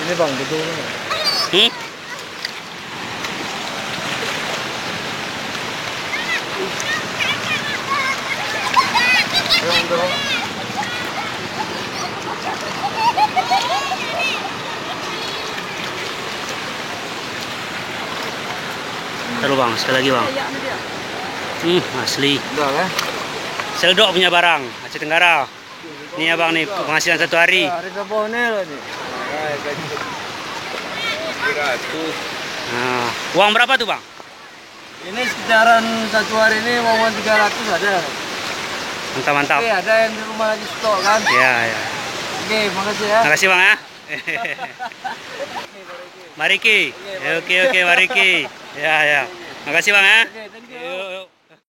Ini bang, betul. Hmm? Ayo, dorong. Taruh bang, sekali lagi bang. Asli. Udah kan? Seldok punya barang, Aceh Tenggara. Ini ya bang nih, penghasilan satu hari. Hari sabon loh nih. Nah, uang berapa tuh bang? Ini sekitaran satu hari ini mau 300 ada. Mantap mantap. Oke, ada yang di rumah lagi stok kan? Ya ya. Oke, makasih ya. Makasih bang ya. Mariki. Oke Mariki. Ya ya. Makasih bang ya. Oke, thank you. Yuk, yuk.